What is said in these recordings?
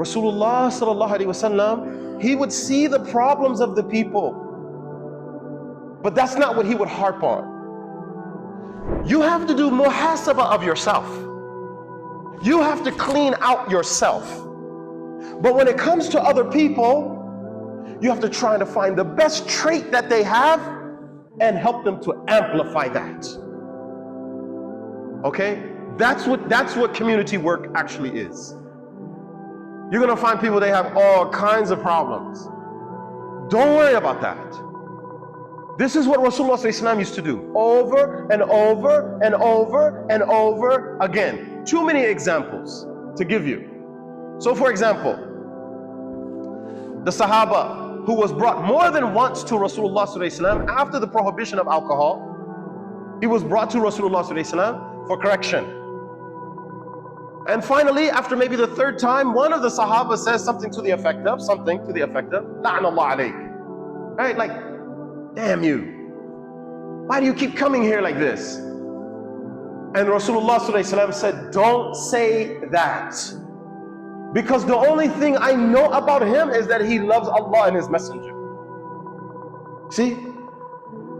Rasulullah sallallahu alaihi wasallam, he would see the problems of the people, but that's not what he would harp on. You have to do muhasabah of yourself. You have to clean out yourself. But when it comes to other people, you have to try to find the best trait that they have and help them to amplify that. Okay? That's what community work actually is. You're gonna find people, they have all kinds of problems. Don't worry about that. This is what Rasulullah ﷺ used to do over and over and over and over again. Too many examples to give you. So for example, the Sahaba who was brought more than once to Rasulullah ﷺ after the prohibition of alcohol, he was brought to Rasulullah ﷺ for correction. And finally, after maybe the third time, one of the Sahaba says something to the effect of, La'nallah alayk. Right, like, damn you. Why do you keep coming here like this? And Rasulullah ﷺ said, don't say that. Because the only thing I know about him is that he loves Allah and his messenger. See?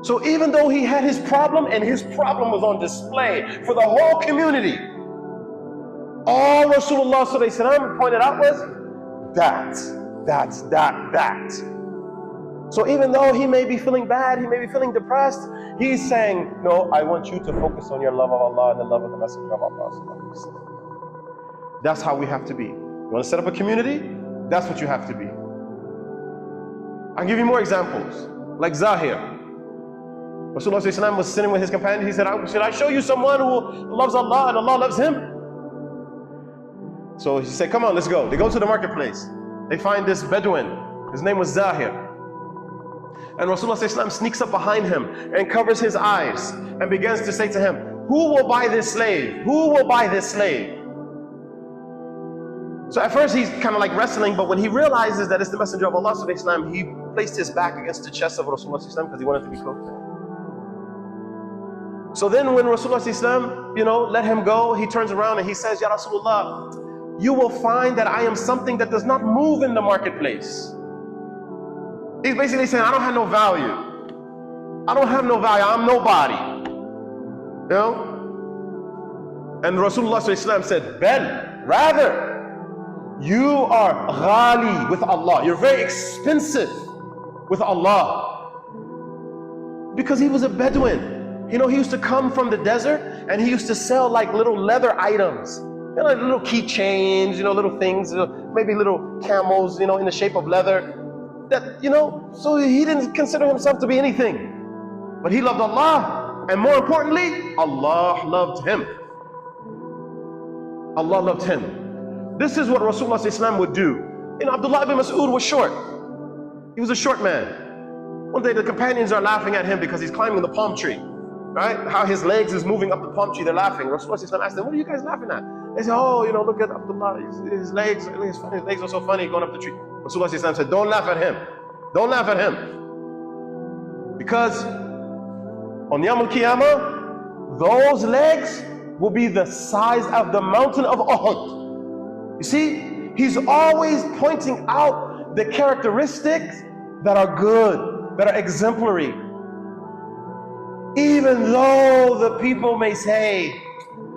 So even though he had his problem, and his problem was on display for the whole community, all Rasulullah ﷺ pointed out was that. So even though he may be feeling bad, he may be feeling depressed, he's saying, no, I want you to focus on your love of Allah and the love of the Messenger of Allah. That's how we have to be. You want to set up a community? That's what you have to be. I'll give you more examples. Like Zahir. Rasulullah ﷺ was sitting with his companion. He said, should I show you someone who loves Allah and Allah loves him? So he said, come on, let's go. They go to the marketplace. They find this Bedouin. His name was Zahir. And Rasulullah ﷺ sneaks up behind him and covers his eyes and begins to say to him, who will buy this slave? Who will buy this slave? So at first he's kind of like wrestling, but when he realizes that it's the Messenger of Allah ﷺ, he placed his back against the chest of Rasulullah ﷺ because he wanted to be close to him. So then when Rasulullah ﷺ, let him go, he turns around and he says, Ya Rasulullah, you will find that I am something that does not move in the marketplace. He's basically saying, I don't have no value. I don't have no value. I'm nobody. And Rasulullah ﷺ said, rather, you are ghali with Allah. You're very expensive with Allah. Because he was a Bedouin. He used to come from the desert and he used to sell like little leather items. Like little keychains, little things, maybe little camels, in the shape of leather. That, so he didn't consider himself to be anything. But he loved Allah. And more importantly, Allah loved him. Allah loved him. This is what Rasulullah ﷺ would do. Abdullah ibn Mas'ud was short. He was a short man. One day the companions are laughing at him because he's climbing the palm tree. Right? How his legs is moving up the palm tree, they're laughing. Rasulullah ﷺ asked them, what are you guys laughing at? They said, look at Abdullah, his legs are so funny going up the tree. Rasulullah ﷺ said, don't laugh at him. Don't laugh at him. Because on Yawm al-Qiyamah, those legs will be the size of the mountain of Uhud. You see, he's always pointing out the characteristics that are good, that are exemplary. Even though the people may say,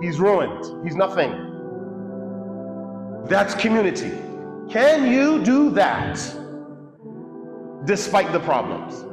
he's ruined, he's nothing. That's community. Can you do that despite the problems?